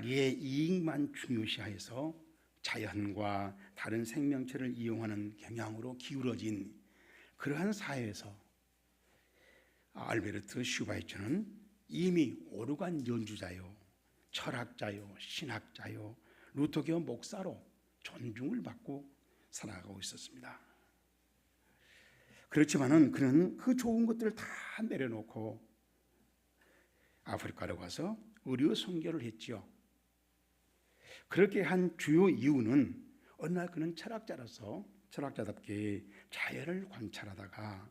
자기의 이익만 중요시하여서 자연과 다른 생명체를 이용하는 경향으로 기울어진 그러한 사회에서 알베르트 슈바이처는 이미 오르간 연주자요, 철학자요, 신학자요, 루터교 목사로 존중을 받고 살아가고 있었습니다. 그렇지만은 그는 그 좋은 것들을 다 내려놓고 아프리카로 가서 의료 선교를 했지요. 그렇게 한 주요 이유는 어느 날 그는 철학자로서 철학자답게 자연을 관찰하다가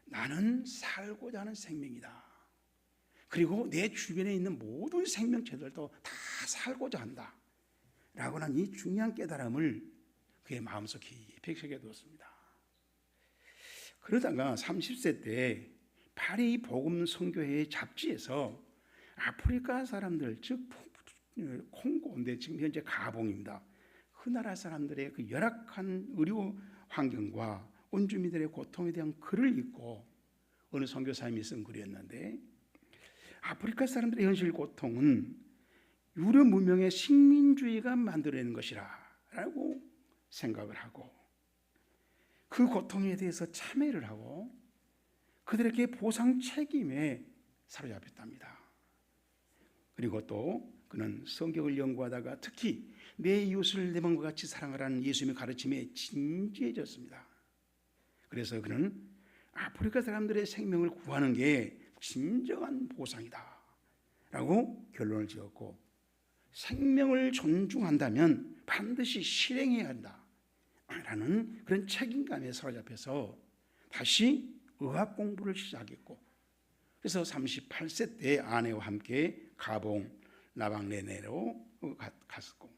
나는 살고자 하는 생명이다. 그리고 내 주변에 있는 모든 생명체들도 다 살고자 한다. 라고 하는 이 중요한 깨달음을 그의 마음속 깊이 새겨두었습니다. 그러다가 30세 때 파리 복음 선교회 잡지에서 아프리카 사람들, 즉 콩고인데 지금 현재 가봉입니다. 그 나라 사람들의 그 열악한 의료 환경과 원주민들의 고통에 대한 글을 읽고 어느 선교사님이 쓴 글이었는데, 아프리카 사람들의 현실 고통은 유럽 문명의 식민주의가 만들어낸 것이라 라고 생각을 하고 그 고통에 대해서 참회를 하고 그들에게 보상 책임에 사로잡혔답니다. 그리고 또 그는 성경을 연구하다가 특히 내 이웃을 내 몸과 같이 사랑하라는 예수님의 가르침에 진지해졌습니다. 그래서 그는 아프리카 사람들의 생명을 구하는 게 진정한 보상이다 라고 결론을 지었고, 생명을 존중한다면 반드시 실행해야 한다 라는 그런 책임감에 사로잡혀서 다시 의학 공부를 시작했고, 그래서 38세 때 아내와 함께 가봉 라방레네로 갔었고,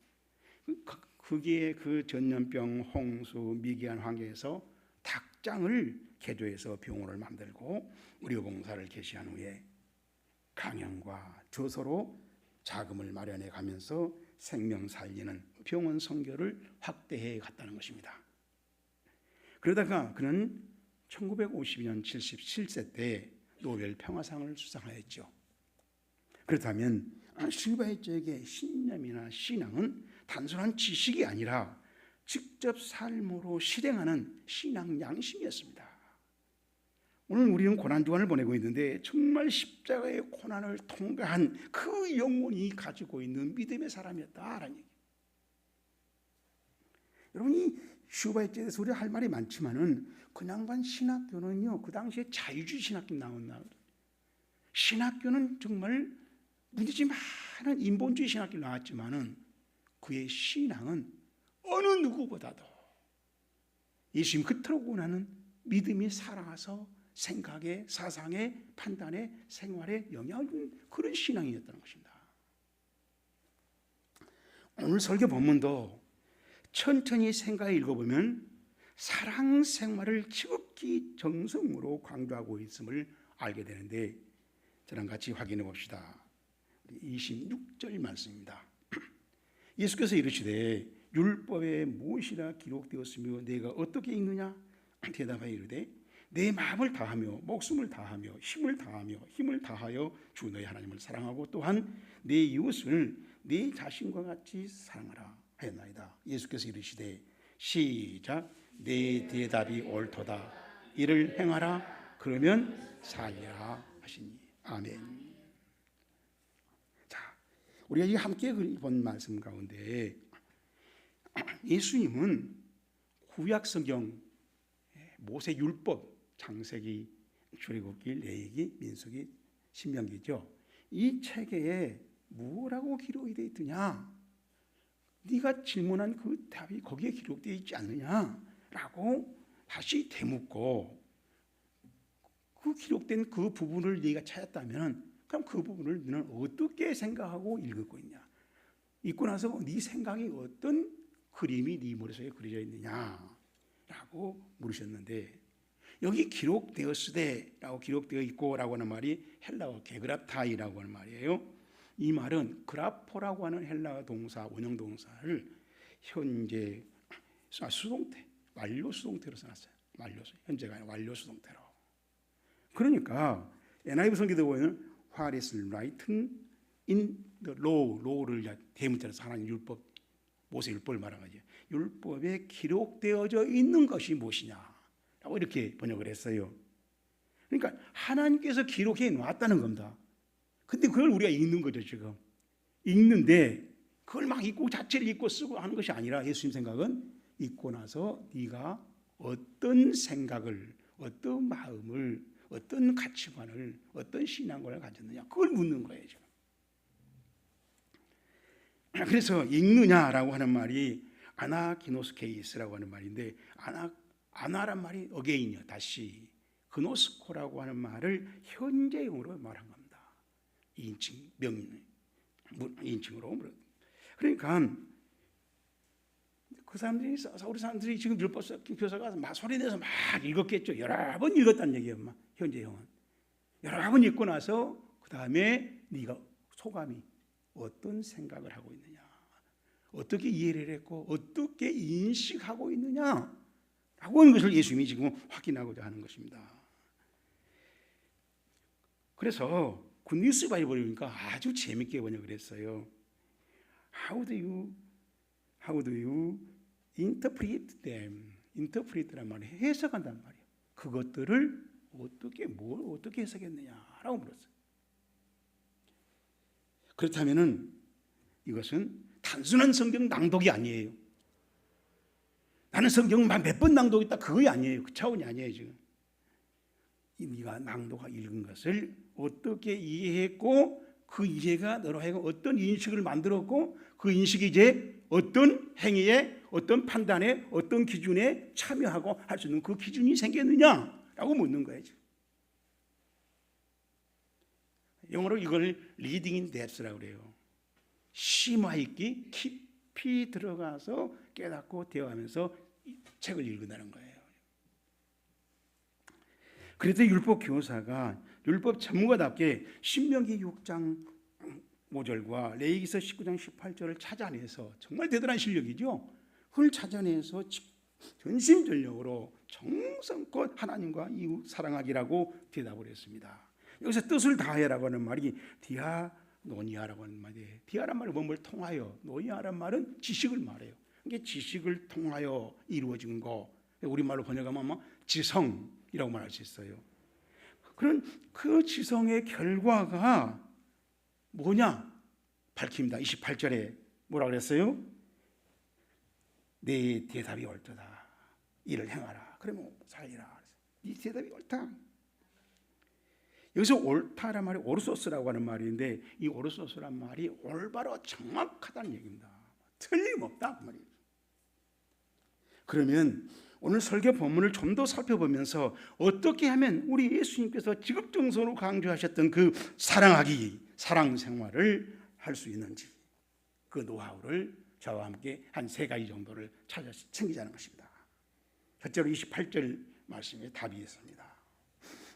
거기에 그 전염병, 홍수, 미개한 환경에서 닭장을 개조해서 병원을 만들고 의료봉사를 개시한 후에 강연과 저서로 자금을 마련해 가면서 생명 살리는 병원 선교를 확대해 갔다는 것입니다. 그러다가 그는 1952년 77세 때 노벨 평화상을 수상하였죠. 그렇다면 슈바이처에게 신념이나 신앙은 단순한 지식이 아니라 직접 삶으로 실행하는 신앙 양심이었습니다. 오늘 우리는 고난주간을 보내고 있는데 정말 십자가의 고난을 통과한 그 영혼이 가지고 있는 믿음의 사람이었다라는 얘기. 여러분, 이 슈바이처에 대해서 우리가 할 말이 많지만은 그 양반 신학교는요, 그 당시에 자유주의 신학교 나왔나. 신학교는 정말 문제지 많은 인본주의 신학교 나왔지만은 그의 신앙은 어느 누구보다도 예수님 그토록 원하는 믿음이 살아서 생각에, 사상에, 판단에, 생활에 영향을 주는 그런 신앙이었다는 것입니다. 오늘 설교 본문도 천천히 생각해 읽어보면 사랑 생활을 지극히 정성으로 강조하고 있음을 알게 되는데, 저랑 같이 확인해 봅시다. 26절 말씀입니다. 예수께서 이르시되 율법에 무엇이라 기록되었으며 내가 어떻게 읽느냐? 대답하여 이르되 내 마음을 다하며 목숨을 다하며 힘을 다하여 주 너희 하나님을 사랑하고 또한 내 이웃을 내 자신과 같이 사랑하라 하였나이다. 예수께서 이르시되 시작, 내 대답이 옳도다. 이를 행하라. 그러면 살리라 하시니. 아멘. 자, 우리가 이 함께 본 말씀 가운데 예수님은 구약 성경 모세 율법, 창세기, 출애굽기, 레위기, 민수기, 신명기죠. 이 체계에 뭐라고 기록이 되어 있느냐? 네가 질문한 그 답이 거기에 기록되어 있지 않느냐라고 다시 되묻고, 그 기록된 그 부분을 네가 찾았다면 그럼 그 부분을 너는 어떻게 생각하고 읽고 있냐? 읽고 나서 네 생각이 어떤 그림이 네 머릿속에 그려져 있느냐라고 물으셨는데, 여기 기록되었으되라고 기록되어 있고 라고 하는 말이 헬라어 게그라타이라고 하는 말이에요. 이 말은 그라포라고 하는 헬라어 동사, 원형 동사를 현재 수동태, 완료 수동태로 써놨어요. 현재가 아니라 완료 수동태로. 그러니까 NIV 성경에 보면 What is written in the law를 대문자로서 하나님 율법, 모세 율법을 말한 거죠. 율법에 기록되어져 있는 것이 무엇이냐라고 이렇게 번역을 했어요. 그러니까 하나님께서 기록해 놨다는 겁니다. 근데 그걸 우리가 읽는 거죠. 지금 읽는데 그걸 막 읽고 자체를 읽고 쓰고 하는 것이 아니라, 예수님 생각은 읽고 나서 네가 어떤 생각을, 어떤 마음을, 어떤 가치관을, 어떤 신앙관을 가졌느냐, 그걸 묻는 거예요 지금. 그래서 읽느냐라고 하는 말이 아나기노스케이스라고 하는 말인데, 아나란 말이 어게인이요, 다시. 그노스코라고 하는 말을 현재형으로 말한 겁니다. 2인칭 명인, 2인칭으로. 그러니까 그 사람들이, 우리 사람들이 지금 율법 교사가 막 소리내서 막 읽었겠죠. 여러 번 읽었다는 얘기예요. 막 현재형은 여러 번 읽고 나서 그 다음에 네가 소감이 어떤 생각을 하고 있느냐, 어떻게 이해를 했고 어떻게 인식하고 있느냐라고 하는 것을 예수님이 지금 확인하고자 하는 것입니다. 그래서 굿뉴스 바이블이니까 아주 재밌게 번역을 했어요. How do you interpret them? interpret란 말이 해석한단 말이에요. 그것들을 어떻게 해석했느냐라고 물었어요. 그렇다면은 이것은 단순한 성경 낭독이 아니에요. 나는 성경만 몇 번 낭독했다, 그거 아니에요. 그 차원이 아니에요. 지금 네가 낭독하 읽은 것을 어떻게 이해했고, 그 이해가 너로 하여금 어떤 인식을 만들었고, 그 인식이 이제 어떤 행위에, 어떤 판단에, 어떤 기준에 참여하고 할 수 있는 그 기준이 생겼느냐라고 묻는 거예요. 영어로 이걸 reading in depth라고 그래요. 심화 있기, 깊이 들어가서 깨닫고 대화하면서 책을 읽는다는 거예요. 그래서 율법 교사가 율법 전문가답게 신명기 6장 5절과 레위기서 19장 18절을 찾아내서, 정말 대단한 실력이죠. 그걸 찾아내서 전심전력으로 정성껏 하나님과 이웃 사랑하기라고 대답을 했습니다. 여기서 뜻을 다해라고 하는 말이 디아노니아라고 하는 말이에요. 디아란 말은 뭔 뭘 통하여, 노니아란 말은 지식을 말해요. 이게 지식을 통하여 이루어진 거, 우리말로 번역하면 아마 지성이라고 말할 수 있어요. 그런 그 지성의 결과가 뭐냐? 밝힙니다. 28절에 뭐라 그랬어요? 내 대답이 옳도다. 이를 행하라. 그러면 살리라. 네 대답이 옳다. 여기서 옳다란 말이 오르소스라고 하는 말인데, 이 오르소스란 말이 올바로 정확하다는 얘기입니다. 틀림없다 그 말이에요. 그러면 오늘 설교 본문을 좀 더 살펴보면서 어떻게 하면 우리 예수님께서 지극정성으로 강조하셨던 그 사랑 생활을 할 수 있는지, 그 노하우를 저와 함께 한 3가지 정도를 찾아 챙기자는 것입니다. 첫째로 28절 말씀에 답이 있습니다.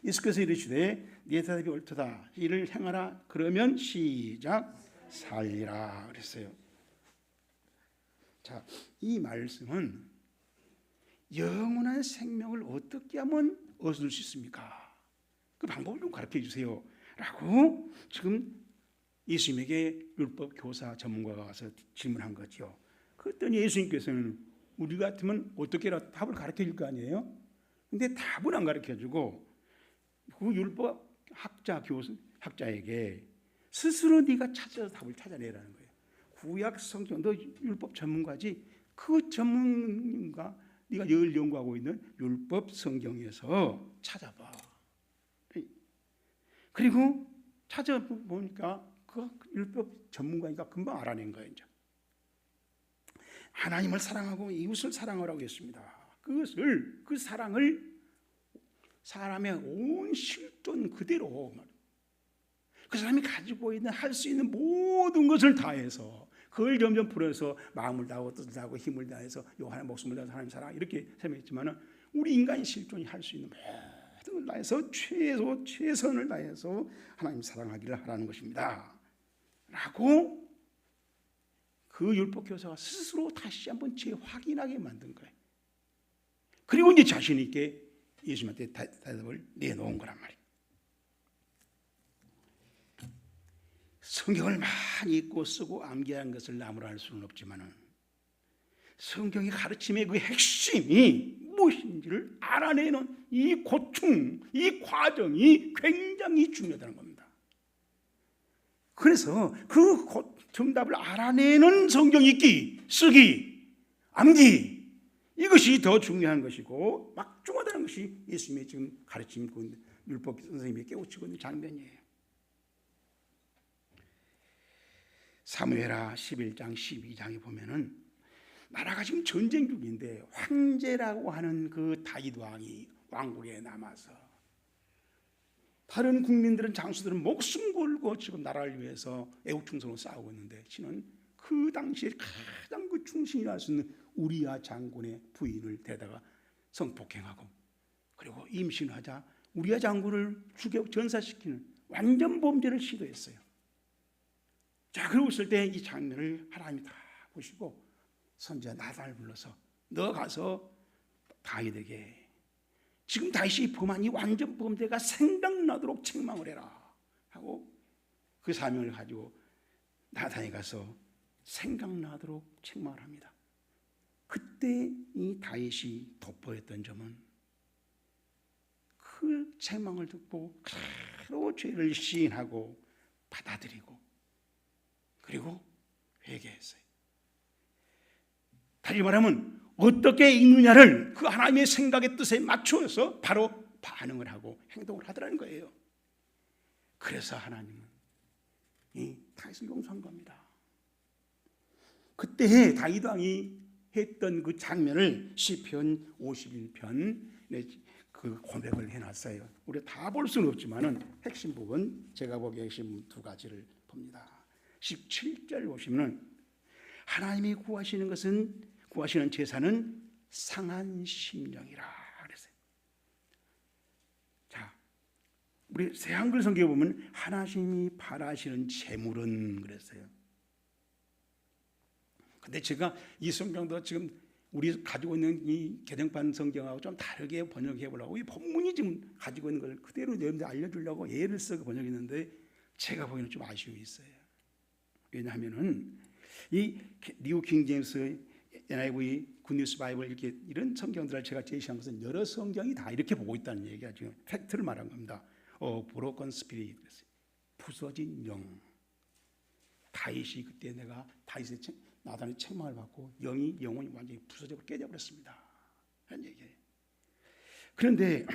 예수께서 이르시되 네 대답이 옳도다. 이를 행하라. 그러면 시작 살리라 그랬어요. 자, 이 말씀은 영원한 생명을 어떻게 하면 얻을 수 있습니까? 그 방법을 좀 가르쳐 주세요 라고 지금 예수님에게 율법 교사 전문가가 와서 질문한 거죠. 그랬더니 예수님께서는 우리 같으면 어떻게 답을 가르쳐 줄 거 아니에요? 근데 답을 안 가르쳐 주고 그 율법 학자에게 스스로 네가 찾아서 답을 찾아내라는 거예요. 구약 성경, 너 율법 전문가지? 그 전문가, 네가 늘 연구하고 있는 율법 성경에서 찾아봐. 그리고 찾아보니까 그 율법 전문가니까 금방 알아낸 거예요. 이제 하나님을 사랑하고 이웃을 사랑하라고 했습니다. 그 사랑을 사람의 온 실존 그대로, 그 사람이 가지고 있는 할 수 있는 모든 것을 다해서, 그걸 점점 풀어서 마음을 다하고 뜻을 다하고 힘을 다해서 요한의 목숨을 다해서 하나님 사랑, 이렇게 설명했지만 우리 인간의 실존이 할 수 있는 모든 걸 다해서 최선을 다해서 하나님 사랑하기를 하라는 것입니다 라고 그 율법 교사가 스스로 다시 한번 재확인하게 만든 거예요. 그리고 이제 자신 있게 예수님한테 대답을 내놓은 거란 말이에요. 성경을 많이 읽고 쓰고 암기한 것을 나무라 할 수는 없지만은 성경의 가르침의 그 핵심이 무엇인지를 알아내는 이 고충, 이 과정이 굉장히 중요하다는 겁니다. 그래서 그 정답을 알아내는 성경 읽기, 쓰기, 암기, 이것이 더 중요한 것이고 막중하다는 것이 예수님의 지금 가르침, 그 율법 선생님이 깨우치고 있는 장면이에요. 사무엘하 11장 12장에 보면은 나라가 지금 전쟁 중인데 황제라고 하는 그 다윗 왕이 왕국에 남아서 다른 국민들은 장수들은 목숨 걸고 지금 나라를 위해서 애국충성으로 싸우고 있는데 신은 그 당시에 가장 그 충신이 할 수 있는 우리야 장군의 부인을 데다가 성폭행하고 그리고 임신하자 우리야 장군을 죽여 전사시키는 완전 범죄를 시도했어요. 자, 그러고 있을 때 이 장면을 하나님이 다 보시고 선지자 나단을 불러서 너 가서 다윗에게 지금 다윗이 범한 이 완전 범죄가 생각나도록 책망을 해라 하고 그 사명을 가지고 나단이 가서 생각나도록 책망을 합니다. 그때 이 다윗이 돋보였던 점은 그 책망을 듣고 그대로 죄를 시인하고 받아들이고 그리고 회개했어요. 다시 말하면 어떻게 읽느냐를 그 하나님의 생각의 뜻에 맞추어서 바로 반응을 하고 행동을 하더라는 거예요. 그래서 하나님은 이 다윗을 용서한 겁니다. 그때 다윗 왕이 했던 그 장면을 시편 51편 그 고백을 해놨어요. 우리가 다 볼 수는 없지만은 핵심 부분, 제가 보기에 핵심 두 가지를 봅니다. 17절 보시면 하나님이 구하시는 제사는 상한 심령이라 그랬어요. 자, 우리 새 한글 성경에 보면 하나님이 바라시는 제물은 그랬어요. 근데 제가 이 성경도 지금 우리 가지고 있는 이 개정판 성경하고 좀 다르게 번역해 보려고 이 본문이 지금 가지고 있는 걸 그대로 여러분들 알려주려고 예를 써서 번역했는데 제가 보기에는 좀 아쉬움이 있어요. 왜냐하면은 이 뉴 킹 제임스, NIV, 굿뉴스 바이블 이렇게 이런 성경들을 제가 제시한 것은 여러 성경이 다 이렇게 보고 있다는 얘기가 지금 팩트를 말한 겁니다. 브로큰 스피릿, 부서진 영. 다윗이 그때 내가 다윗의 나단의 책망을 받고 영혼이 완전히 부서져 깨져버렸습니다. 그런 얘기예요. 그런데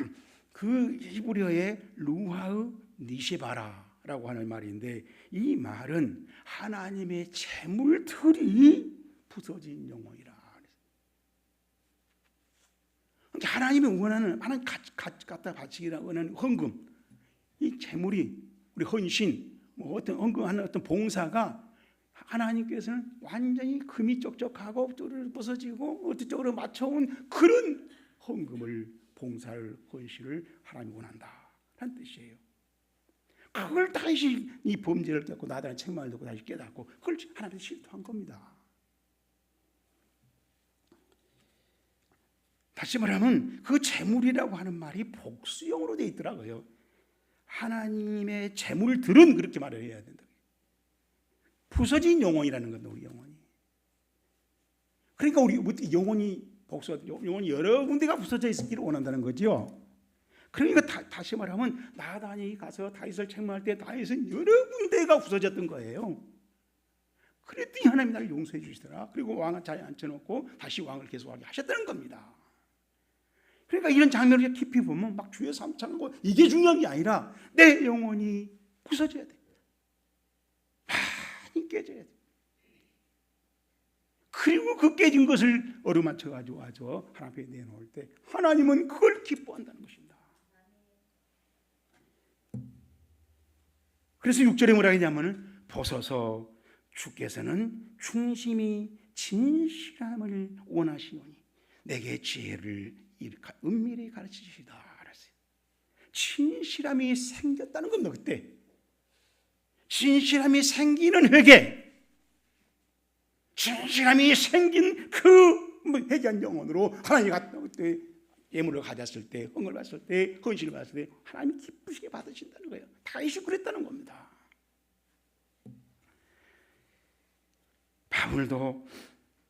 그 히브리어의 루하의 니시바라라고 하는 말인데 이 말은 하나님의 제물들이 부서진 영혼이라. 하나님이 원하는 하나님 갖다 바치기라 원하는 헌금, 이 제물이 우리 헌신, 뭐 어떤 헌금하는 어떤 봉사가 하나님께서는 완전히 금이 쩍쩍하고 뚜르르 부서지고 어떻게 맞춰온 그런 헌금을, 봉사를, 헌신을 하나님이 원한다라는 뜻이에요. 그걸 다시 이 범죄를 깨닫고 나단의 책망을 듣고 다시 깨닫고 그걸 하나님이 실토한 겁니다. 다시 말하면 그 제물이라고 하는 말이 복수형으로 되어 있더라고요. 하나님의 제물들은 그렇게 말을 해야 된다. 부서진 영혼이라는 겁니다. 우리 영혼이. 그러니까 우리 영혼이 영혼이 여러 군데가 부서져 있기를 원한다는 거죠. 그러니까 다시 말하면 나단이 가서 다윗을 책망할 때 다윗은 여러 군데가 부서졌던 거예요. 그랬더니 하나님이 나를 용서해 주시더라. 그리고 왕을 자리에 앉혀놓고 다시 왕을 계속하게 하셨다는 겁니다. 그러니까 이런 장면을 깊이 보면 막 주여 삼창하고 이게 중요한 게 아니라 내 영혼이 부서져야 돼. 많이 깨져야 돼. 그리고 그 깨진 것을 어루만쳐가지고 와서 하나님 앞에 내놓을 때 하나님은 그걸 기뻐한다는 것입니다. 그래서 6절에 뭐라 하냐면 보소서 주께서는 충심이 진실함을 원하시오니 내게 지혜를 은밀히 가르치시다. 알았어요. 진실함이 생겼다는 겁니다. 그때 진실함이 생기는 회개, 진실함이 생긴 그 회개한 영혼으로 하나님이 그때 예물을 가졌을 때, 헌금을 받았을 때, 헌신을 받았을 때 하나님이 기쁘시게 받으신다는 거예요. 다윗이 그랬다는 겁니다.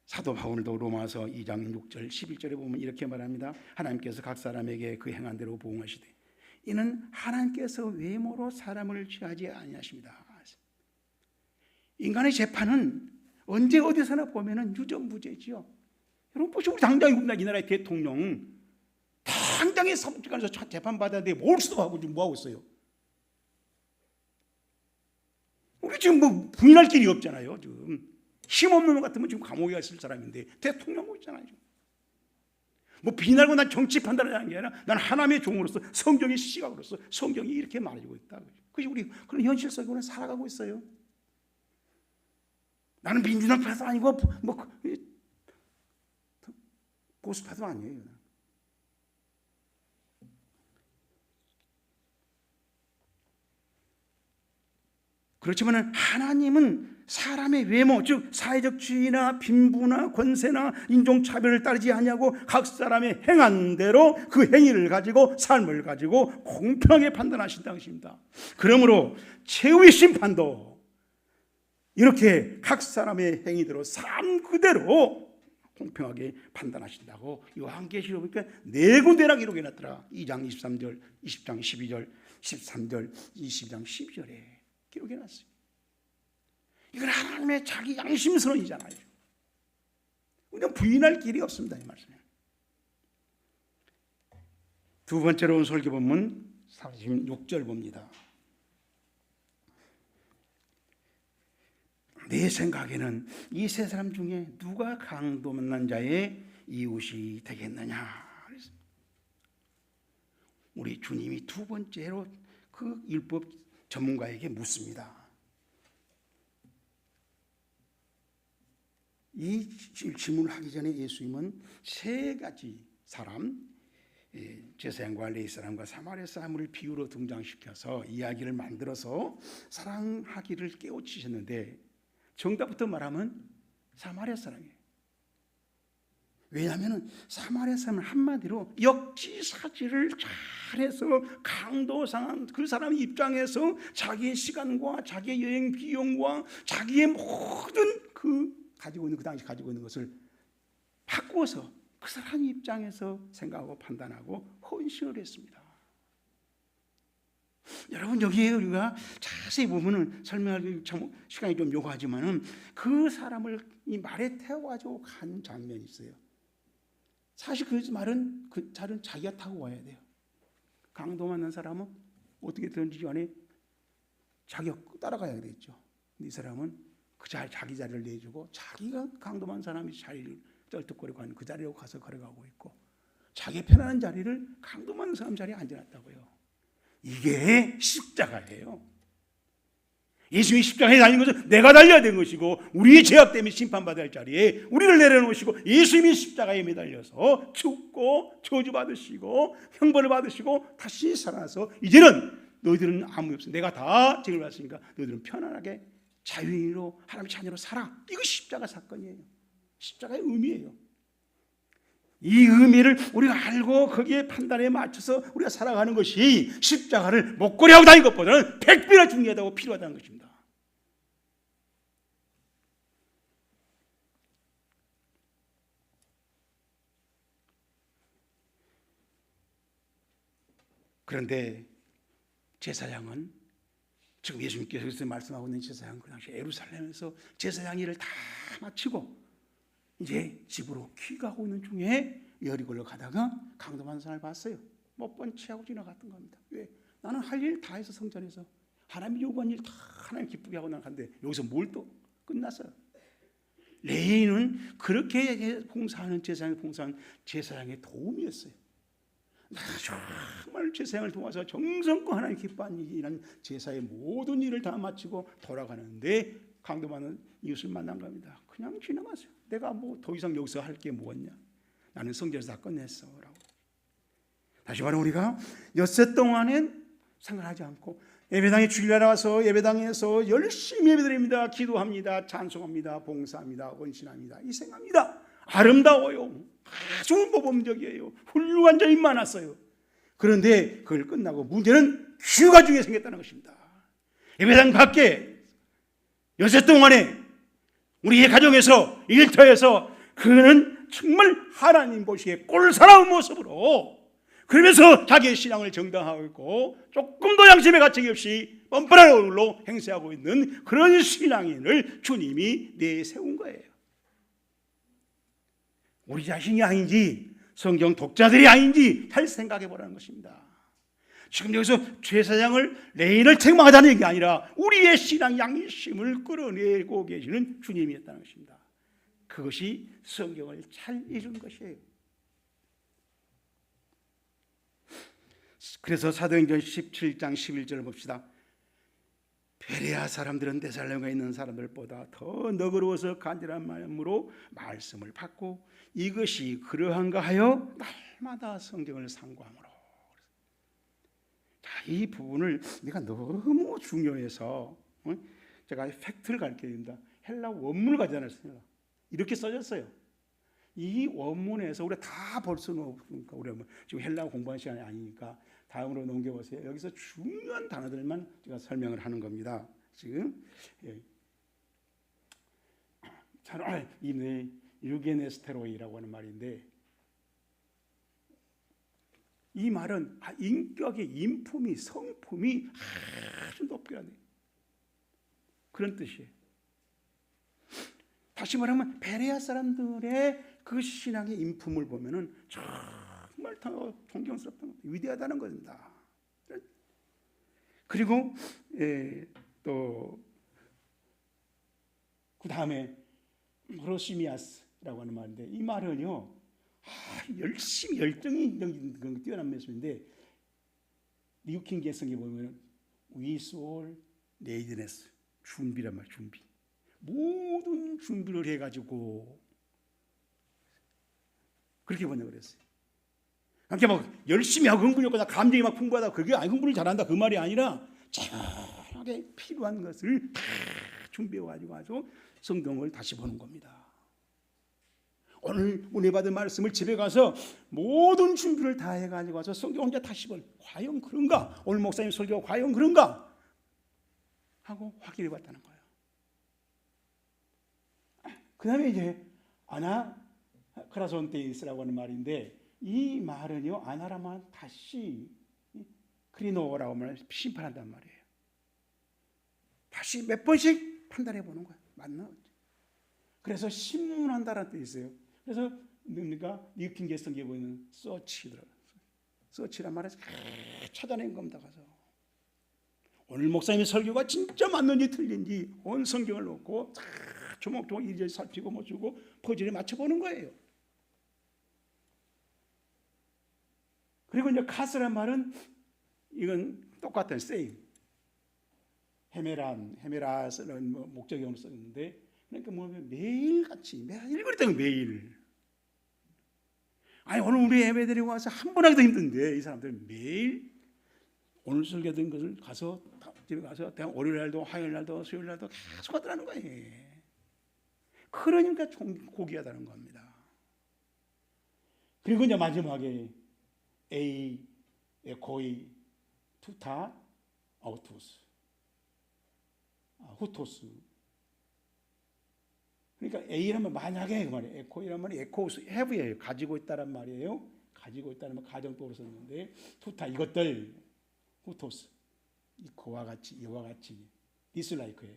사도 바울도 로마서 2장 6절 11절에 보면 이렇게 말합니다. 하나님께서 각 사람에게 그 행한 대로 보응하시되 이는 하나님께서 외모로 사람을 취하지 아니하십니다. 인간의 재판은 언제 어디서나 보면은 유전무죄지요. 여러분 보시고 우리 당장 이 나라의 대통령 당장에 사법기관에서 재판받아야 돼. 뭘 수도하고 지금 뭐하고 있어요? 우리 지금 뭐 부인할 길이 없잖아요. 지금 힘없는 것 같으면 지금 감옥에 있을 사람인데 대통령하고 있잖아요. 뭐 비난하고 난 정치 판단을 하는 게 아니라 난 하나님의 종으로서 성경의 시각으로서 성경이 이렇게 말해주고 있다. 그것이 우리 그런 현실 속에 살아가고 있어요. 나는 민주당 파도 아니고 뭐 보수파도 아니에요. 그렇지만 하나님은 사람의 외모, 즉 사회적 지위나 빈부나 권세나 인종차별을 따르지 아니하고 각 사람의 행한 대로 그 행위를 가지고 삶을 가지고 공평하게 판단하신다는 것입니다. 그러므로 최후의 심판도 이렇게 각 사람의 행위대로 삶 그대로 공평하게 판단하신다고 요한계시록 보니까 네 군데나 기록해 놨더라. 2장 23절, 20장 12절, 13절, 20장 12절에 기록해 놨어요. 이건 하나님의 자기 양심선언이잖아요. 우리는 부인할 길이 없습니다. 이 말씀에. 두 번째로 온 설교 본문 36절 봅니다. 내 생각에는 이 세 사람 중에 누가 강도 만난 자의 이웃이 되겠느냐. 우리 주님이 두 번째로 그 율법 전문가에게 묻습니다. 이 질문을 하기 전에 예수님은 세 가지 사람, 제사장과 레위 사람과 사마리아 사람을 비유로 등장시켜서 이야기를 만들어서 사랑하기를 깨우치셨는데 정답부터 말하면 사마리아 사람이에요. 왜냐하면 사마리아 사람은 한마디로 역지사지를 잘해서 강도 상한 그 사람 입장에서 자기의 시간과 자기의 여행 비용과 자기의 모든 그 당시 가지고 있는 것을 바꾸어서 그 사람 입장에서 생각하고 판단하고 헌신을 했습니다. 여러분 여기에 우리가 자세히 보면은 설명하기 참 시간이 좀 요구하지만은 그 사람을 이 말에 태워가지고 간 장면이 있어요. 사실 그 말은 그 자리는 자기가 타고 와야 돼요. 강도 만난 사람은 어떻게든지 간에 자기가 따라가야 되겠죠. 이 사람은 자기 자리를 내주고 자기가 강도만 사람이 자리를 떨뚝거리고 하는 그 자리로 가서 걸어가고 있고 자기 편안한 자리를 강도만 사람 자리에 앉아놨다고요. 이게 십자가예요. 예수님이 십자가에 달린 것은 내가 달려야 되는 것이고 우리의 죄악 때문에 심판받아야 할 자리에 우리를 내려놓으시고 예수님이 십자가에 매달려서 죽고 저주받으시고 형벌을 받으시고 다시 살아나서 이제는 너희들은 아무 없어. 내가 다 죄를 받았으니까 너희들은 편안하게 자유인으로 하나님의 자녀로 살아. 이거 십자가 사건이에요. 십자가의 의미예요. 이 의미를 우리가 알고 거기에 판단에 맞춰서 우리가 살아가는 것이 십자가를 목걸이하고 다니는 것보다는 100배나 중요하다고 필요하다는 것입니다. 그런데 제사장은 지금 예수님께서 말씀하고 있는 제사장은 그 당시 예루살렘에서 제사장 일을 다 마치고 이제 집으로 귀가하고 있는 중에 여리고를 가다가 강도만 사람을 봤어요. 못 본 채하고 지나갔던 겁니다. 왜? 나는 할 일 다 해서 성전에서 하나님이 요구한 일 다 하나님 기쁘게 하고 나갔는데 여기서 뭘 또 끝났어요. 레위인은 그렇게 봉사하는 제사장의 도움이었어요. 정말 제사장을 도와서 정성껏 하나님 기뻐하는 일이란 제사의 모든 일을 다 마치고 돌아가는데 강도만은 이웃을 만난 겁니다. 그냥 지나갔어요. 내가 뭐 더 이상 여기서 할 게 뭐겠냐? 나는 성전에서 다 끝냈어 라고. 다시 말해 우리가 엿새 동안엔 생각하지 않고 예배당에 주일날 와서 예배당에서 열심히 예배드립니다. 기도합니다. 찬송합니다. 봉사합니다. 헌신합니다. 이 생각합니다. 아름다워요. 아주 모범적이에요. 훌륭한 점이 많았어요. 그런데 그걸 끝나고 문제는 휴가 중에 생겼다는 것입니다. 예배당 밖에 엿새 동안에 우리의 가정에서, 일터에서 그는 정말 하나님 보시기에 꼴사나운 모습으로, 그러면서 자기의 신앙을 정당하고 있고 조금도 양심의 가책이 없이 뻔뻔한 얼굴로 행세하고 있는 그런 신앙인을 주님이 내세운 거예요. 우리 자신이 아닌지 성경 독자들이 아닌지 잘 생각해 보라는 것입니다. 지금 여기서 제사장을 레인을 책망하자는 얘기 아니라 우리의 신앙 양심을 끌어내고 계시는 주님이었다는 것입니다. 그것이 성경을 잘 읽은 것이에요. 그래서 사도행전 17장 11절을 봅시다. 베레아 사람들은 데살로니가에 있는 사람들보다 더 너그러워서 간절한 마음으로 말씀을 받고 이것이 그러한가 하여 날마다 성경을 상고함으로. 자, 이 부분을 내가 너무 중요해서 제가 팩트를 가르쳐드립니다. 헬라 원문을 가지지 않았습니다. 이렇게 써졌어요. 이 원문에서 우리가 다 볼 수는 없으니까 우리가 지금 헬라 공부하는 시간이 아니니까 다음으로 넘겨보세요. 여기서 중요한 단어들만 제가 설명을 하는 겁니다. 지금 이 유게네스테로이라고 하는 말인데, 이 말은 인격의 인품이, 성품이 아주 높여야 돼. 그런 뜻이에요. 다시 말하면 베레아 사람들의 그 신앙의 인품을 보면은 정말 존경스럽다는 겁니다. 위대하다는 겁니다. 그리고 또 그 다음에 프로시미아스라고 하는 말인데, 이 말은요 열심히 열정이 뛰어난 모습인데, 미국 킹 제임스에 보면 we soul readiness, 준비란 말, 준비. 모든 준비를 해가지고 그렇게 번역을 했어요. 그렇게 막 열심히 하고 흥분이 없고 감정이 막 풍부하다, 그게 흥분을 잘한다 그 말이 아니라 정확하게 필요한 것을 다 준비해가지고 아주 성경을 다시 보는 겁니다. 오늘 은혜 받은 말씀을 집에 가서 모든 준비를 다 해가지고 와서 성경 혼자 다시 볼, 과연 그런가? 오늘 목사님 설교가 과연 그런가? 하고 확인해 봤다는 거예요. 그 다음에 이제 아나크라손테이스라고 하는 말인데, 이 말은요 아나라만 다시 크리노라고 하면 심판한단 말이에요. 다시 몇 번씩 판단해 보는 거예요. 맞나? 그래서 신문한다라는 뜻이 있어요. 그래서 뭡니까? 뉴킹 제임스에 보이는 서치더라고요. 서치란 말에서 찾아낸 겁니다. 가서 오늘 목사님의 설교가 진짜 맞는지 틀린지 온 성경을 놓고 조목조목 이리저리 살피고 못 주고 퍼즐에 맞춰보는 거예요. 그리고 이제 카스란 말은 이건 똑같은 세임. 헤메라스는 목적형으로 썼는데, 그러니까 뭐냐면 매일같이, 매일 그랬다는 매일. 아니 오늘 우리 예배 드리고 와서 한 번 하기도 힘든데 이 사람들은 매일 오늘 설교된 것을 가서 집에 가서 월요일 날도 화요일 날도 수요일 날도 계속 하더라는 거예요. 그러니까 고귀하다는 겁니다. 그리고 이제 마지막에 에이, 에코이, 투타, 아우토스, 후토스. 그러니까 A라면 만약에 그 말이에요. 에코이란 말이 에코스, have예요. 가지고 있다란 말이에요. 가지고 있다는 말 가정법으로 썼는데, 투타 이것들, 후토스 그와 같이, 이와 같이, 디슬라이크예요.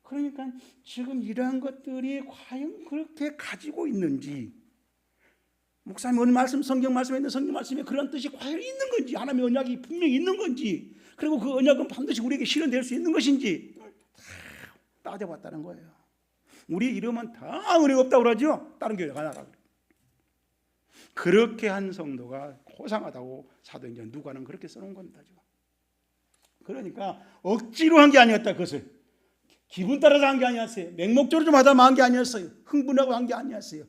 그러니까 지금 이러한 것들이 과연 그렇게 가지고 있는지, 목사님 오늘 말씀, 성경 말씀에 있는 성경 말씀에 그런 뜻이 과연 있는 건지, 하나님의 언약이 분명히 있는 건지, 그리고 그 언약은 반드시 우리에게 실현될 수 있는 것인지 다 따져봤다는 거예요. 우리 이러면 다 은혜가 없다고 그러죠. 다른 교회가 나가. 그렇게 한 성도가 고상하다고 사도행전 누가는 그렇게 써놓은 겁니다. 그러니까 억지로 한 게 아니었다. 그것을 기분 따라서 한 게 아니었어요. 맹목적으로 좀 하다만 한 게 아니었어요. 흥분하고 한 게 아니었어요.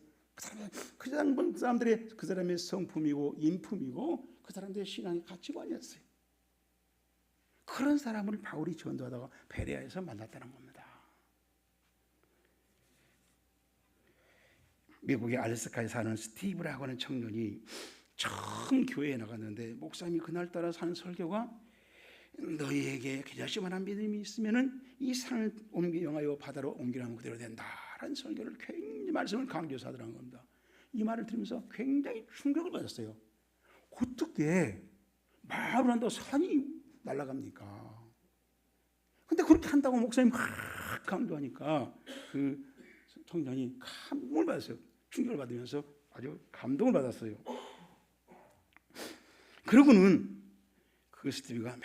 그 사람의 성품이고 인품이고 그 사람들의 신앙의 가치관이었어요. 그런 사람을 바울이 전도하다가 베레아에서 만났다는 겁니다. 미국의 알래스카에 사는 스티브라고 하는 청년이 처음 교회에 나갔는데, 목사님이 그날따라 하는 설교가 너희에게 겨자씨만한 믿음이 있으면은 이 산을 영하여 바다로 옮기라면 그대로 된다 바른 설교를 굉장히 말씀을 강조해서 하더라는 겁니다. 이 말을 들으면서 굉장히 충격을 받았어요. 어떻게 말을 한다고 산이 날아갑니까? 근데 그렇게 한다고 목사님 막 강조하니까 그 청년이 감동을 받았어요. 충격을 받으면서 아주 감동을 받았어요. 그러고는 그 스티브가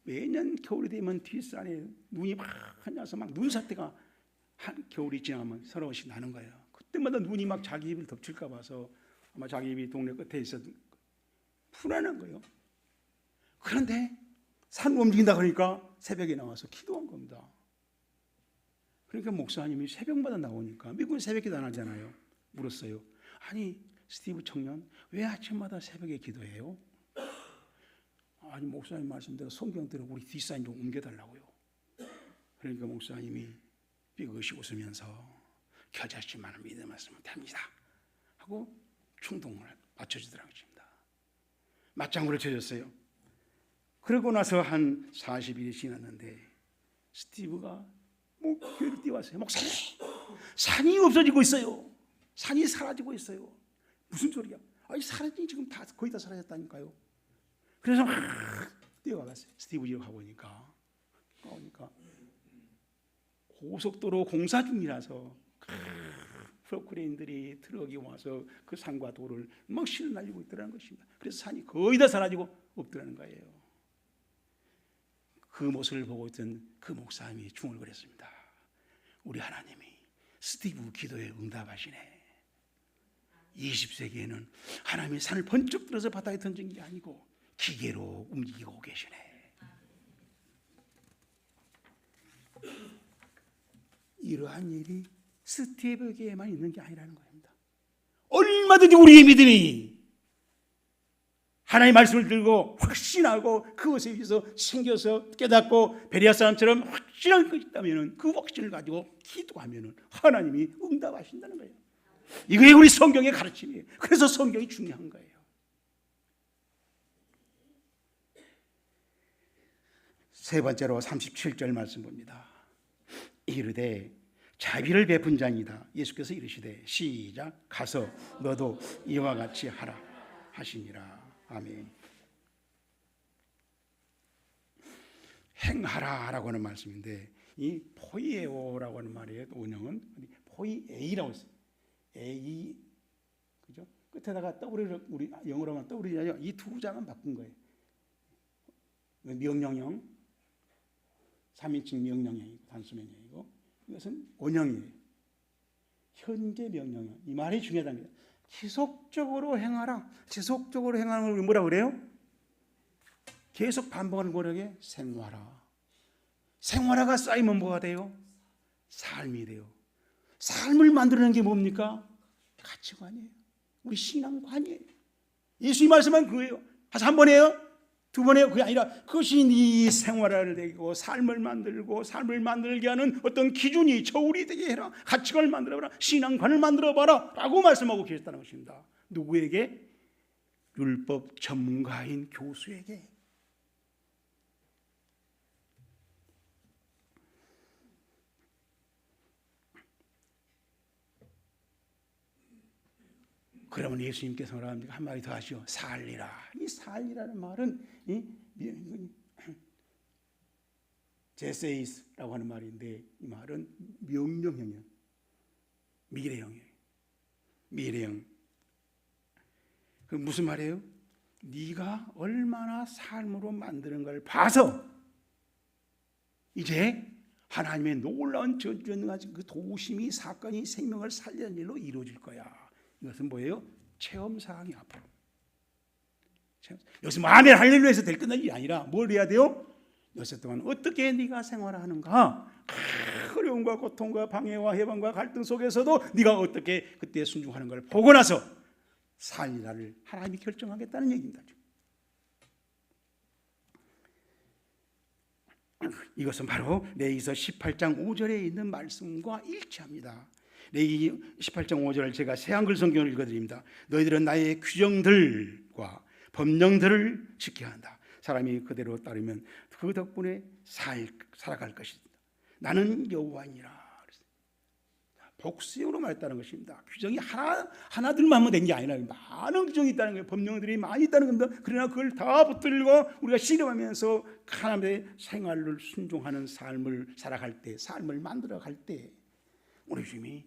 매년 겨울이 되면 뒷산에 눈이 막 한야서 막 눈사태가 겨울이 지나면 서너 번씩 나는 거예요. 그때마다 눈이 막 자기 입을 덮칠까 봐서 아마 자기 입이 동네 끝에 있어서 불안한 거예요. 그런데 산 움직인다 그러니까 새벽에 나와서 기도한 겁니다. 그러니까 목사님이 새벽마다 나오니까 미국은 새벽기도 안 하잖아요. 물었어요. 아니 스티브 청년 왜 아침마다 새벽에 기도해요? 아니 목사님 말씀대로 성경대로 우리 뒷산 좀 옮겨달라고요. 그러니까 목사님이 삐그시 웃으면서 겨자씨만을 믿으면 됩니다 하고 충동을 맞춰주더라고요. 맞장구를 쳐줬어요. 그러고 나서 한 40일이 지났는데 스티브가 교회를 뛰어왔어요. 목사님, 산이 없어지고 있어요. 산이 사라지고 있어요. 무슨 소리야? 아니 사라진 지금 다 거의 다 사라졌다니까요. 그래서 막 뛰어가봤어요. 스티브 집에 가보니까 고속도로 공사 중이라서 프로크레인들이 트럭이 와서 그 산과 돌을 막 실어 날리고 있더라는 것입니다. 그래서 산이 거의 다 사라지고 없더라는 거예요. 그 모습을 보고 있던 그 목사님이 중얼거렸습니다. 우리 하나님이 스티브 기도에 응답하시네. 20세기에는 하나님이 산을 번쩍 들어서 바다에 던진 게 아니고 기계로 움직이고 계시네. 이러한 일이 스티브에게만 있는 게 아니라는 겁니다. 얼마든지 우리의 믿음이 하나님의 말씀을 들고 확신하고 그것에 의해서 생겨서 깨닫고 베레아 사람처럼 확신할 것이 있다면 그 확신을 가지고 기도하면 하나님이 응답하신다는 거예요. 이게 우리 성경의 가르침이에요. 그래서 성경이 중요한 거예요. 세 번째로 37절 말씀 봅니다. 이르되 자비를 베푼 자니다. 예수께서 이르시되 시작 가서 너도 이와 같이 하라 하시니라. 아멘. 행하라라고 하는 말씀인데 이 포이에오라고 하는 말이에요. 원형은 포이에이라고 했어요. 에이, 그죠? 끝에다가 더블을 우리 영어로 하면 더블이잖아요. 이 두 장은 바꾼 거예요. 명령형, 3인칭 명령형이고 단수 명령이고 이것은 원형이에요. 현재 명령형. 이 말이 중요하다는 거예요. 지속적으로 행하라. 지속적으로 행하는 걸 뭐라 그래요? 계속 반복하는 거라게 생활화. 생활화가 쌓이면 뭐가 돼요? 삶이 돼요. 삶을 만들어내는 게 뭡니까? 가치관이에요. 우리 신앙관이에요. 예수님 말씀은 그거예요. 한 번 해요? 두 번 해요? 그게 아니라 그것이 네 생활화를 되고 삶을 만들고 삶을 만들게 하는 어떤 기준이 저울이 되게 해라. 가치관을 만들어봐라. 신앙관을 만들어봐라 라고 말씀하고 계셨다는 것입니다. 누구에게? 율법 전문가인 교수에게. 그러면 예수님께서 뭐랍니까? 한마디 더 하시오. 살리라. 이 살리라는 말은 제세이스라고 하는 말인데 이 말은 명령형이에요. 미래형이에요. 미래형. 그 무슨 말이에요? 네가 얼마나 삶으로 만드는 걸 봐서 이제 하나님의 놀라운 전능하신 그 도우심이 사건이 생명을 살리는 일로 이루어질 거야. 이것은 뭐예요? 체험사항이 앞으로. 여기서 아멘 할렐루야에서 될 끝난 일이 아니라 뭘 해야 돼요? 여섯 동안 어떻게 네가 생활하는가? 어려움과 고통과 방해와 해방과 갈등 속에서도 네가 어떻게 그때 순종하는 걸 보고 나서 살리라를 하나님이 결정하겠다는 얘기입니다. 이것은 바로 레위기서 18장 5절에 있는 말씀과 일치합니다. 레위기 18장 5절을 제가 새한글 성경을 읽어드립니다. 너희들은 나의 규정들과 법령들을 지켜야 한다. 사람이 그대로 따르면 그 덕분에 살아갈 것이다. 나는 여호와니라. 복수형으로 말했다는 것입니다. 규정이 하나둘만 하면 된 게 아니라 많은 규정이 있다는 거예요. 법령들이 많이 있다는 겁니다. 그러나 그걸 다 붙들고 우리가 실험하면서 하나님의 생활을 순종하는 삶을 살아갈 때, 삶을 만들어갈 때 우리 주님이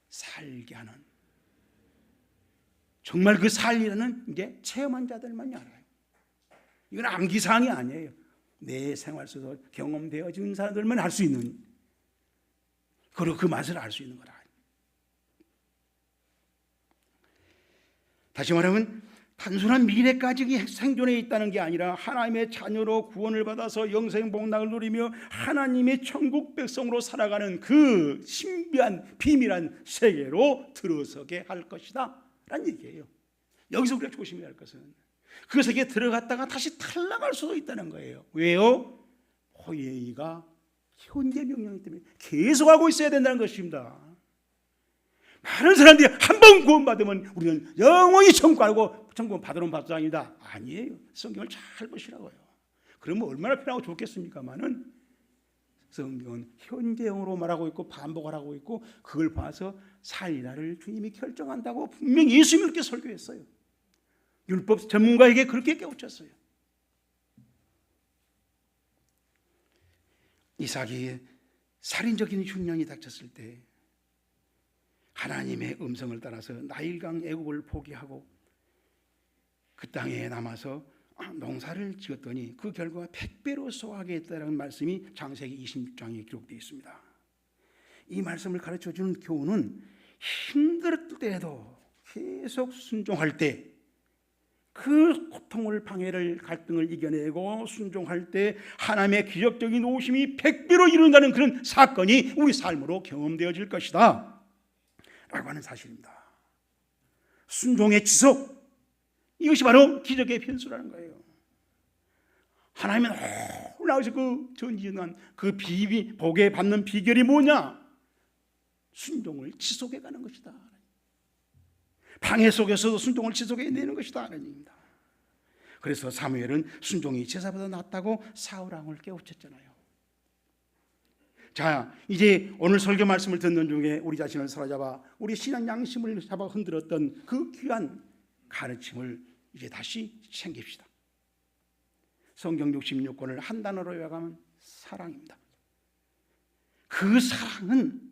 살게 하는, 정말 그 살리라는 이제 체험한 자들만이 알아요. 이건 암기사항이 아니에요. 내 생활 속에서 경험되어진 사람들만 할 수 있는, 그리고 그 맛을 알 수 있는 거라. 다시 말하면 단순한 미래까지 생존해 있다는 게 아니라 하나님의 자녀로 구원을 받아서 영생 복락을 누리며 하나님의 천국 백성으로 살아가는 그 신비한 비밀한 세계로 들어서게 할 것이다 라는 얘기예요. 여기서 우리가 조심해야 할 것은 그 세계에 들어갔다가 다시 탈락할 수도 있다는 거예요. 왜요? 호예이가 현재 명령이기 때문에 계속하고 있어야 된다는 것입니다. 많은 사람들이 한 번 구원받으면 우리는 영원히 천국 받으러 받자입니다. 아니에요. 성경을 잘 보시라고요. 그러면 얼마나 편하고 좋겠습니까만은 성경은 현재형으로 말하고 있고 반복을 하고 있고 그걸 봐서 살리라를 주님이 결정한다고 분명히 예수님이 그렇게 설교했어요. 율법 전문가에게 그렇게 깨우쳤어요. 이삭이 살인적인 흉년이 닥쳤을 때 하나님의 음성을 따라서 나일강 애국을 포기하고 그 땅에 남아서 농사를 지었더니 그 결과가 100배로 소화하겠다는 말씀이 창세기 26장에 기록되어 있습니다. 이 말씀을 가르쳐주는 교훈은 힘들 때에도 계속 순종할 때, 그 고통을, 방해를, 갈등을 이겨내고 순종할 때 하나님의 기적적인 오심이 100배로 이룬다는 그런 사건이 우리 삶으로 경험되어질 것이다 라고 하는 사실입니다. 순종의 지속, 이것이 바로 기적의 변수라는 거예요. 하나님은 올라오셔 그 전지전능한 그 복에 받는 비결이 뭐냐? 순종을 지속해 가는 것이다. 방해 속에서도 순종을 지속해내는 것이다 하는 얘기입니다. 그래서 사무엘은 순종이 제사보다 낫다고 사울왕을 깨우쳤잖아요. 자, 이제 오늘 설교 말씀을 듣는 중에 우리 자신을 사로잡아 우리 신앙 양심을 잡아 흔들었던 그 귀한 가르침을 이제 다시 챙깁시다. 성경 66권을 한 단어로 요약하면 사랑입니다. 그 사랑은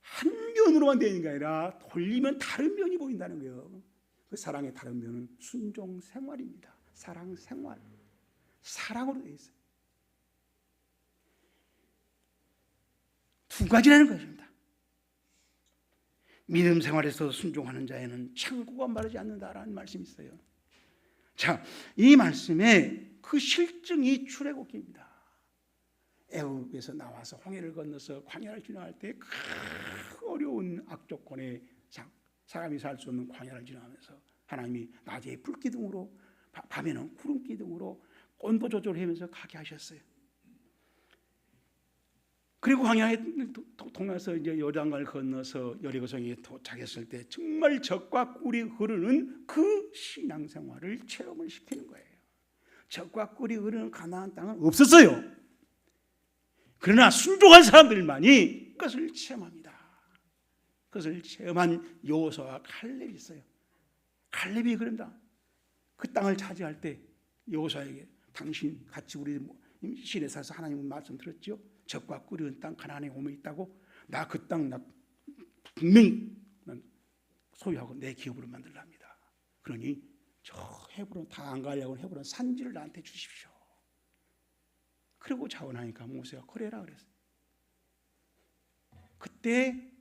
한 면으로만 되는 게 아니라 돌리면 다른 면이 보인다는 거예요. 그 사랑의 다른 면은 순종 생활입니다. 사랑 생활, 사랑으로 되어 있어요. 두 가지라는 것입니다. 믿음 생활에서 순종하는 자에는 창고가 마르지 않는다라는 말씀이 있어요. 자, 이 말씀에 그 실증이 출애굽기입니다. 애굽에서 나와서 홍해를 건너서 광야를 지나갈 때 그 어려운 악조건에 사람이 살 수 없는 광야를 지나가면서 하나님이 낮에 불기둥으로 밤에는 구름기둥으로 온도 조절하면서 가게 하셨어요. 그리고 광야에 통해서 이제 요단강을 건너서 여리고성에 도착했을 때 정말 젖과 꿀이 흐르는 그 신앙생활을 체험을 시키는 거예요. 젖과 꿀이 흐르는 가나안 땅은 없었어요. 그러나 순종한 사람들만이 그것을 체험합니다. 그것을 체험한 여호수아와 칼렙이 있어요. 칼렙이 그런다. 그 땅을 차지할 때 여호수아에게 당신 같이 우리 시내 사서 하나님 말씀 들었죠? 젖과 꿀이 흐르는 땅 가나안에 오면 있다고. 나 그 땅 나 분명히 소유하고 내 기업으로 만들랍니다. 그러니 저 헤브론 다 안 가려고 헤브론 산지를 나한테 주십시오. 그리고 자원하니까 모세가 그래라 그랬어요. 그때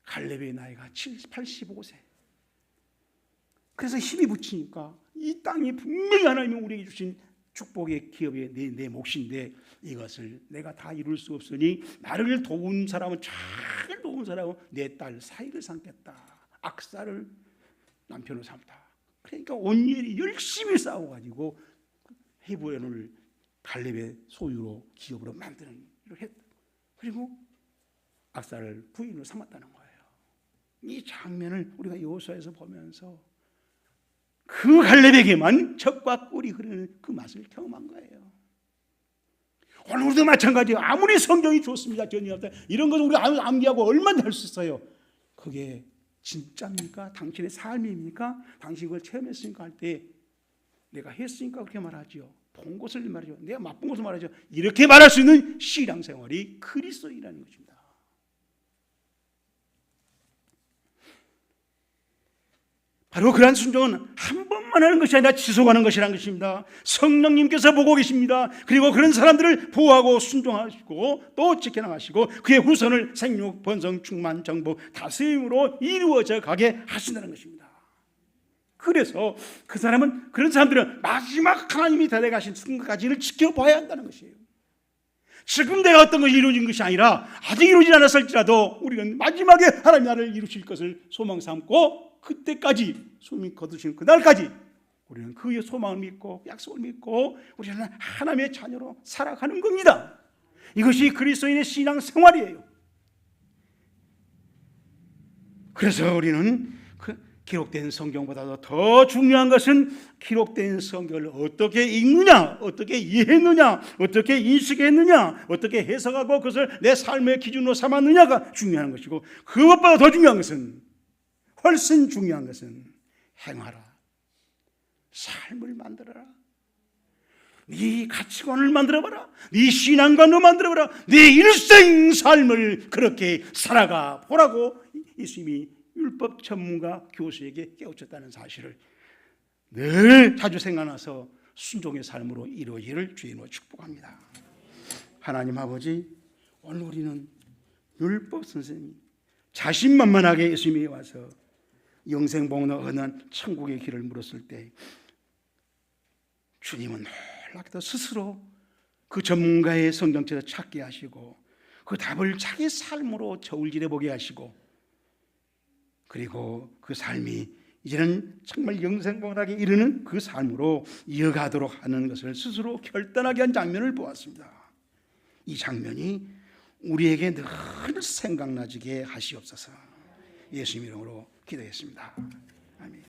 갈렙의 나이가 85세. 그래서 힘이 붙이니까 이 땅이 분명히 하나님이 우리에게 주신 축복의 기업의 내 몫인데 이것을 내가 다 이룰 수 없으니 나를 도운 사람은 잘 도운 사람은 내 딸 사이를 삼겠다. 악사를 남편으로 삼다. 그러니까 온전히 열심히 싸워가지고 헤브론을 갈렙의 소유로 기업으로 만드는 일을 했다. 그리고 악사를 부인으로 삼았다는 거예요. 이 장면을 우리가 여호수아에서 보면서 그 갈렙에게만 젖과 꿀이 흐르는 그 맛을 경험한 거예요. 오늘도 마찬가지예요. 아무리 성경이 좋습니다. 이런 것을 우리가 암기하고 얼마나 할 수 있어요. 그게 진짜입니까? 당신의 삶입니까? 당신이 그걸 체험했으니까 할 때 내가 했으니까 그렇게 말하죠. 본 것을 말하죠. 내가 맛본 것을 말하죠. 이렇게 말할 수 있는 신앙생활이 그리스도인이라는 것입니다. 바로 그러한 순종은 한 번만 하는 것이 아니라 지속하는 것이라는 것입니다. 성령님께서 보고 계십니다. 그리고 그런 사람들을 보호하고 순종하시고 또 지켜나가시고 그의 후손을 생육, 번성, 충만, 정복, 다스림으로 이루어져 가게 하신다는 것입니다. 그래서 그 사람은, 그런 사람들은 마지막 하나님이 데려가신 순간까지를 지켜봐야 한다는 것이에요. 지금 내가 어떤 것이 이루어진 것이 아니라 아직 이루어지지 않았을지라도 우리는 마지막에 하나님 나라를 이루실 것을 소망 삼고 그때까지 숨이 거두시는 그날까지 우리는 그의 소망을 믿고 약속을 믿고 우리는 하나님의 자녀로 살아가는 겁니다. 이것이 그리스도인의 신앙 생활이에요. 그래서 우리는 기록된 성경보다도 더 중요한 것은 기록된 성경을 어떻게 읽느냐, 어떻게 이해했느냐, 어떻게 인식했느냐, 어떻게 해석하고 그것을 내 삶의 기준으로 삼았느냐가 중요한 것이고, 그것보다 더 중요한 것은, 훨씬 중요한 것은 행하라, 삶을 만들어라, 네 가치관을 만들어봐라, 네 신앙관을 만들어봐라, 네 일생 삶을 그렇게 살아가 보라고 예수님이 율법 전문가 교수에게 깨우쳤다는 사실을 늘 자주 생각나서 순종의 삶으로 이루어지기를 주님으로 축복합니다. 하나님 아버지, 오늘 우리는 율법 선생님 자신만만하게 예수님이 와서 영생복로 얻는 천국의 길을 물었을 때 주님은 놀랍게도 스스로 그 전문가의 성경책을 찾게 하시고 그 답을 자기 삶으로 저울질해 보게 하시고, 그리고 그 삶이 이제는 정말 영생복락에 이르는 그 삶으로 이어가도록 하는 것을 스스로 결단하게 한 장면을 보았습니다. 이 장면이 우리에게 늘 생각나지게 하시옵소서. 예수님 이름으로 기도했습니다. 아멘.